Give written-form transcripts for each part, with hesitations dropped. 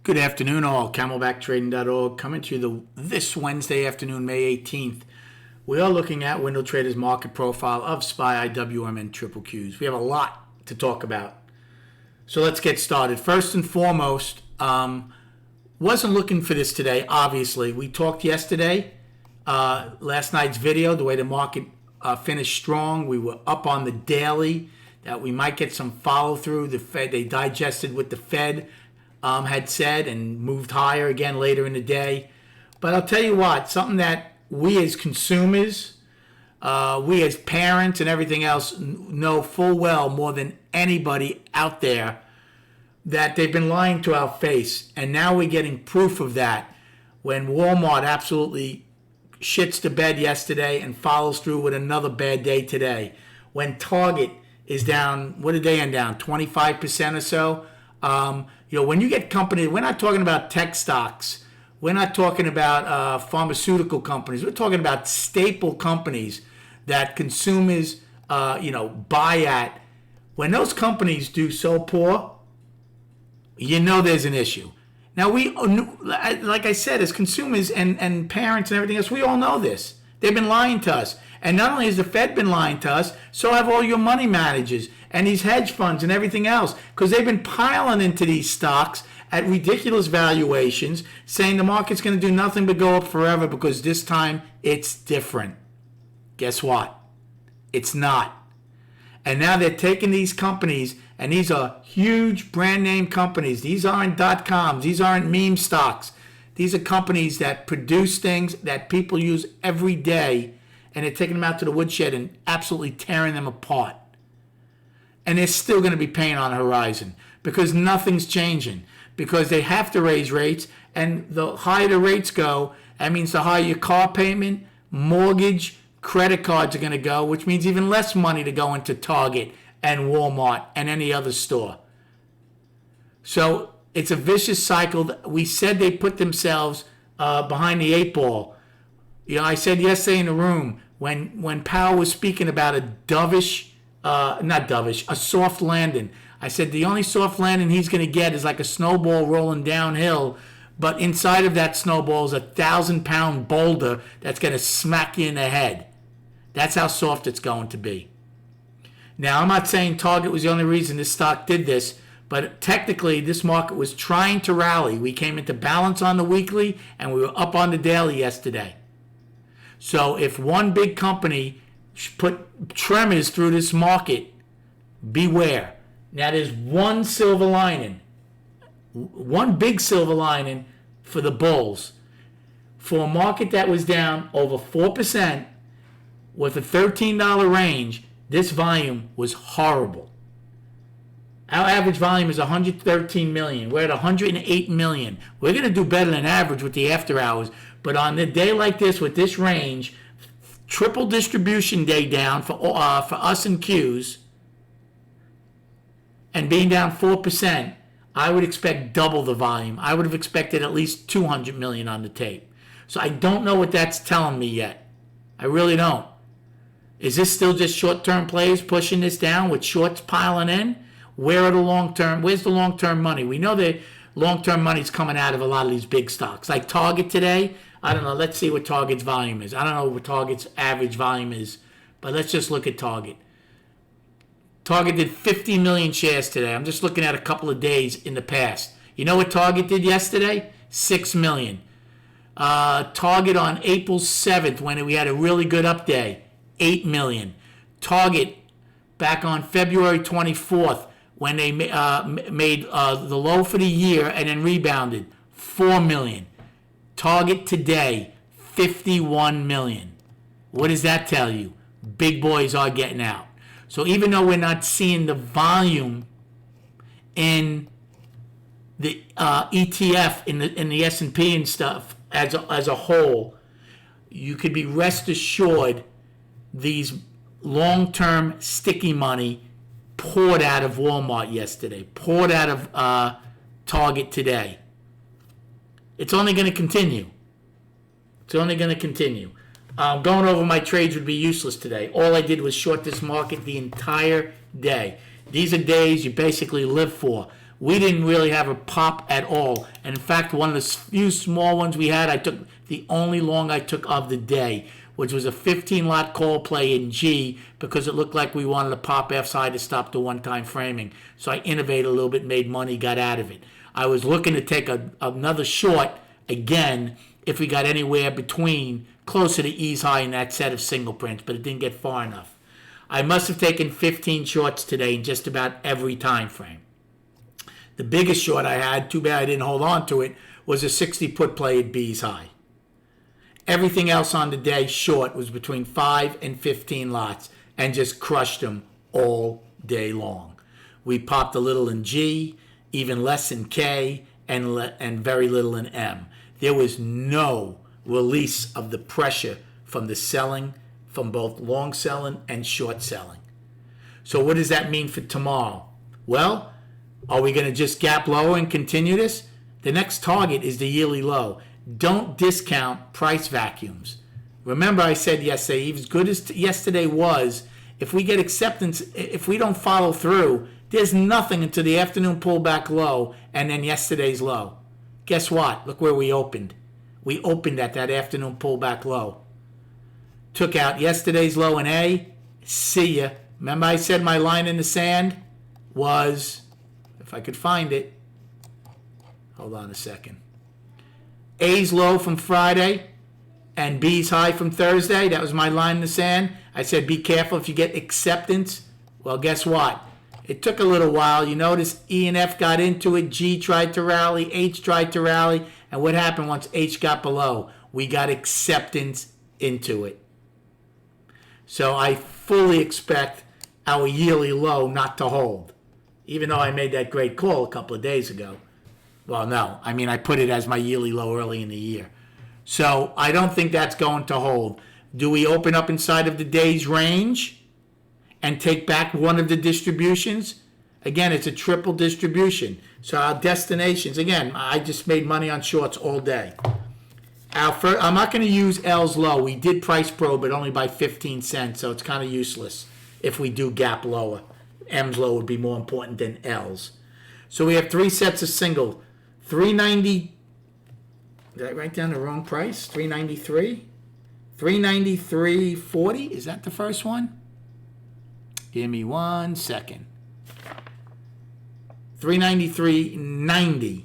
Good afternoon, all. CamelbackTrading.org coming to you this Wednesday afternoon, May 18th. We are looking at Window Trader's market profile of SPY, IWM, and Triple Qs. We have a lot to talk about. So let's get started. First and foremost, wasn't looking for this today, obviously. We talked yesterday, last night's video, the way the market finished strong. We were up on the daily, that we might get some follow-through. The Fed, they digested what the Fed had said and moved higher again later in the day. But I'll tell you what, something that we as consumers, we as parents and everything else know full well more than anybody out there, that they've been lying to our face. And now we're getting proof of that when Walmart absolutely shits the bed yesterday and follows through with another bad day today. When Target is down, what did they end down, 25% or so? When you get companies, we're not talking about tech stocks. We're not talking about pharmaceutical companies. We're talking about staple companies that consumers, buy at. When those companies do so poor, there's an issue. Now, like I said, as consumers and parents and everything else, we all know this. They've been lying to us. And not only has the Fed been lying to us, so have all your money managers and these hedge funds and everything else, because they've been piling into these stocks at ridiculous valuations, saying the market's going to do nothing but go up forever because this time it's different. Guess what? It's not. And now they're taking these companies, and these are huge brand name companies. These aren't .coms. These aren't meme stocks. These are companies that produce things that people use every day, and they're taking them out to the woodshed and absolutely tearing them apart. And they're still going to be paying on the horizon because nothing's changing, because they have to raise rates, and the higher the rates go, that means the higher your car payment, mortgage, credit cards are going to go, which means even less money to go into Target and Walmart and any other store. So it's a vicious cycle. We said they put themselves behind the eight ball. I said yesterday in the room when Powell was speaking about a soft landing. I said the only soft landing he's going to get is like a snowball rolling downhill, but inside of that snowball is a 1,000-pound boulder that's going to smack you in the head. That's how soft it's going to be. Now, I'm not saying Target was the only reason this stock did this, but technically this market was trying to rally. We came into balance on the weekly, and we were up on the daily yesterday. So if one big company put tremors through this market, beware. Now there's one silver lining, one big silver lining for the bulls. For a market that was down over 4% with a $13 range, this volume was horrible. Our average volume is 113 million. We're at 108 million. We're going to do better than average with the after hours. But on a day like this with this range, triple distribution day down for us and Qs, and being down 4%, I would expect double the volume. I would have expected at least 200 million on the tape. So I don't know what that's telling me yet. I really don't. Is this still just short-term plays pushing this down with shorts piling in? Where's the long-term money? We know that long-term money's coming out of a lot of these big stocks. Like Target today, I don't know. Let's see what Target's volume is. I don't know what Target's average volume is, but let's just look at Target. Target did 50 million shares today. I'm just looking at a couple of days in the past. You know what Target did yesterday? 6 million. Target on April 7th, when we had a really good up day, 8 million. Target back on February 24th, when they made the low for the year and then rebounded, 4 million. Target today, 51 million. What does that tell you? Big boys are getting out. So even though we're not seeing the volume in the ETF, in the S&P and stuff as a whole, you could be rest assured these long-term sticky money poured out of Walmart yesterday, poured out of Target today. It's only going to continue. Going over my trades would be useless today. All I did was short this market the entire day. These are days you basically live for. We didn't really have a pop at all. And in fact, one of the few small ones we had, I took the only long I took of the day, which was a 15-lot call play in G, because it looked like we wanted to pop F-side to stop the one-time framing. So I innovated a little bit, made money, got out of it. I was looking to take another short again if we got anywhere between closer to E's high in that set of single prints, but it didn't get far enough. I must have taken 15 shorts today in just about every time frame. The biggest short I had, too bad I didn't hold on to it, was a 60-put play at B's high. Everything else on the day short was between 5 and 15 lots and just crushed them all day long. We popped a little in G, even less in K, and very little in M. There was no release of the pressure from the selling, from both long selling and short selling. So what does that mean for tomorrow? Well, are we going to just gap lower and continue this? The next target is the yearly low. Don't discount price vacuums. Remember I said yesterday, as good as yesterday was, if we get acceptance, if we don't follow through, there's nothing until the afternoon pullback low and then yesterday's low. Guess what? Look where we opened. We opened at that afternoon pullback low. Took out yesterday's low in A. See ya. Remember I said my line in the sand was, if I could find it, hold on a second. A's low from Friday and B's high from Thursday. That was my line in the sand. I said be careful if you get acceptance. Well, guess what? It took a little while. You notice E and F got into it. G tried to rally. H tried to rally. And what happened once H got below? We got acceptance into it. So I fully expect our yearly low not to hold. Even though I made that great call a couple of days ago. Well, no. I mean, I put it as my yearly low early in the year. So I don't think that's going to hold. Do we open up inside of the day's range and take back one of the distributions? Again, it's a triple distribution. So our destinations, again, I just made money on shorts all day. I'm not going to use L's low. We did price probe it only by 15 cents, so it's kind of useless if we do gap lower. M's low would be more important than L's. So we have three sets of single. 390. Did I write down the wrong price? 393? 393.40? Is that the first one? Give me 1 second. 393.90.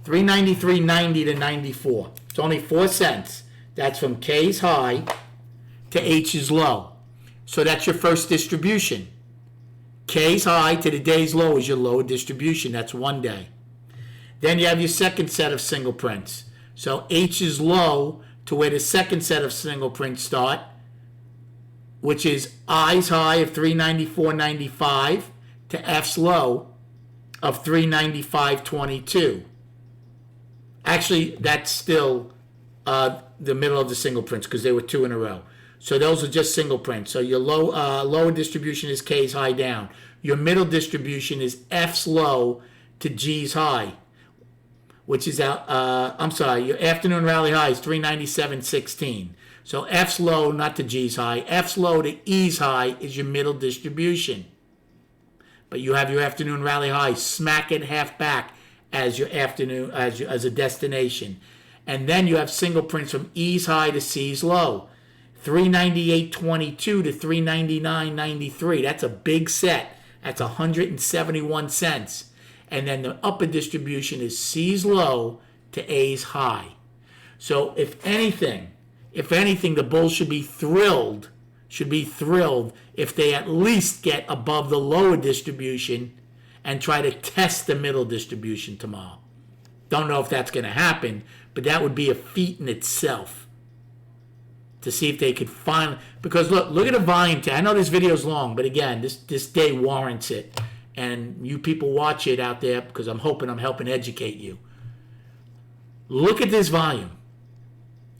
393.90 to 94. It's only 4 cents. That's from K's high to H's low. So that's your first distribution. K's high to the day's low is your lower distribution. That's 1 day. Then you have your second set of single prints. So H's low to where the second set of single prints start, which is I's high of 394.95 to F's low of 395.22. Actually, that's still the middle of the single prints because they were 2 in a row. So those are just single prints. So your lower distribution is K's high down. Your middle distribution is F's low to G's high, which is your afternoon rally high is 397.16. So F's low, not to G's high. F's low to E's high is your middle distribution. But you have your afternoon rally high smack it half back as your afternoon as a destination. And then you have single prints from E's high to C's low. 398.22 to 399.93. That's a big set. That's 171 cents. And then the upper distribution is C's low to A's high. So if anything, the bulls should be thrilled if they at least get above the lower distribution and try to test the middle distribution tomorrow. Don't know if that's going to happen, but that would be a feat in itself to see if they could find, because look at the volume. I know this video is long, but again, this day warrants it. And you people watch it out there because I'm hoping I'm helping educate you. Look at this volume.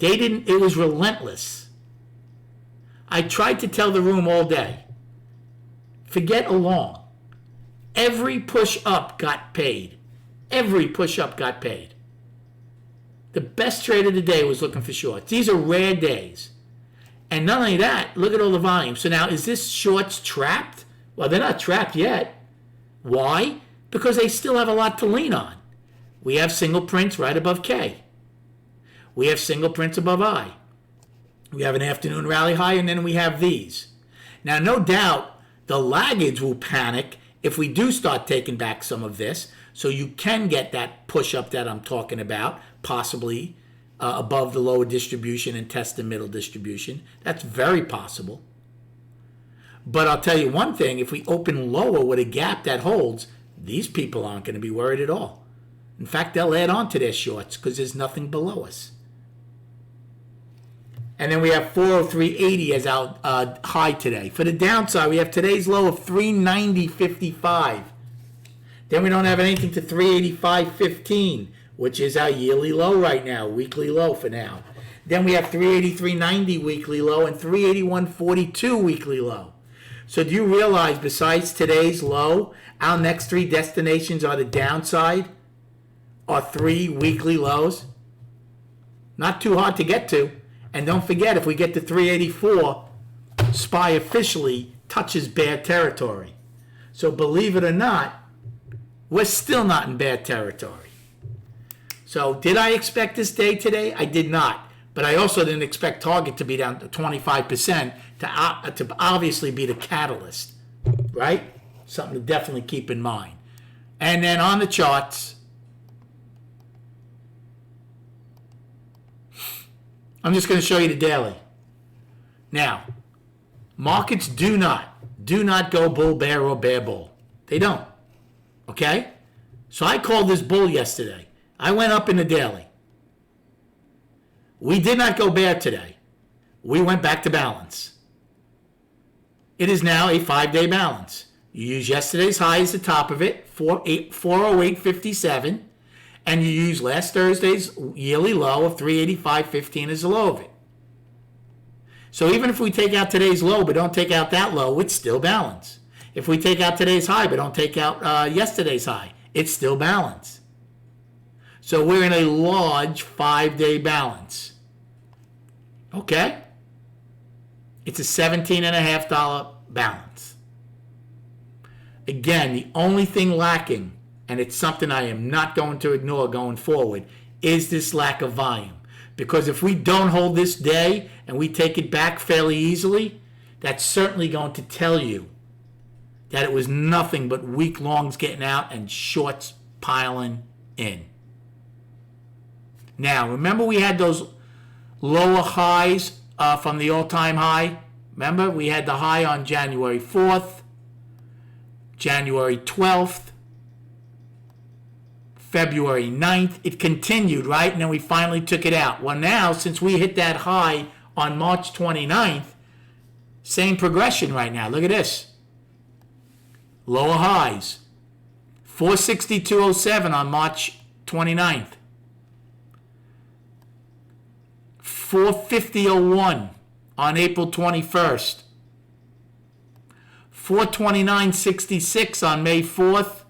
It was relentless. I tried to tell the room all day, forget a long. Every push up got paid. Every push up got paid. The best trade of the day was looking for shorts. These are rare days. And not only that, look at all the volume. So now, is this shorts trapped? Well, they're not trapped yet. Why? Because they still have a lot to lean on. We have single prints right above K. We have single prints above I. We have an afternoon rally high, and then we have these. Now, no doubt, the laggards will panic if we do start taking back some of this, so you can get that push-up that I'm talking about, possibly above the lower distribution and test the middle distribution. That's very possible. But I'll tell you one thing, if we open lower with a gap that holds, these people aren't going to be worried at all. In fact, they'll add on to their shorts because there's nothing below us. And then we have 403.80 as our high today. For the downside, we have today's low of 390.55. Then we don't have anything to 385.15, which is our yearly low right now, weekly low for now. Then we have 383.90 weekly low and 381.42 weekly low. So do you realize besides today's low, our next three destinations are the downside, are 3 weekly lows? Not too hard to get to. And don't forget, if we get to 384, SPY officially touches bad territory. So believe it or not, we're still not in bad territory. So did I expect this day today? I did not. But I also didn't expect Target to be down to 25% to obviously be the catalyst, right? Something to definitely keep in mind. And then on the charts, I'm just going to show you the daily. Now, markets do not go bull, bear, or bear, bull. They don't. Okay? So I called this bull yesterday. I went up in the daily. We did not go bear today. We went back to balance. It is now a 5-day balance. You use yesterday's high as the top of it, 408.57. And you use last Thursday's yearly low of 385.15 as the low of it. So even if we take out today's low but don't take out that low, it's still balance. If we take out today's high but don't take out yesterday's high, it's still balance. So we're in a large 5-day balance. Okay? It's a $17.50 balance. Again, the only thing lacking, and it's something I am not going to ignore going forward, is this lack of volume. Because if we don't hold this day and we take it back fairly easily, that's certainly going to tell you that it was nothing but weak longs getting out and shorts piling in. Now, remember we had those lower highs from the all-time high? Remember, we had the high on January 4th, January 12th, February 9th. It continued, right? And then we finally took it out. Well, now, since we hit that high on March 29th, same progression right now. Look at this. Lower highs. 462.07 on March 29th. 450.01 on April 21st. 429.66 on May 4th.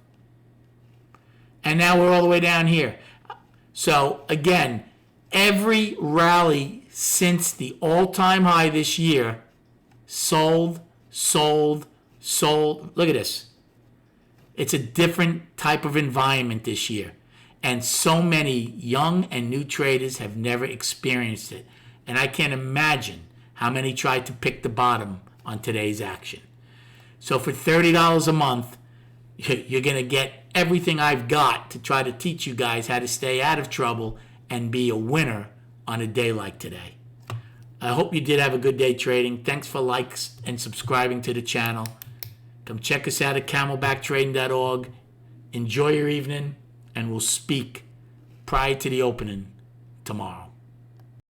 And now we're all the way down here. So, again, every rally since the all-time high this year sold. Look at this. It's a different type of environment this year. And so many young and new traders have never experienced it. And I can't imagine how many tried to pick the bottom on today's action. So for $30 a month, you're going to get everything I've got to try to teach you guys how to stay out of trouble and be a winner on a day like today. I hope you did have a good day trading. Thanks for likes and subscribing to the channel. Come check us out at camelbacktrading.org. Enjoy your evening, and we'll speak prior to the opening tomorrow.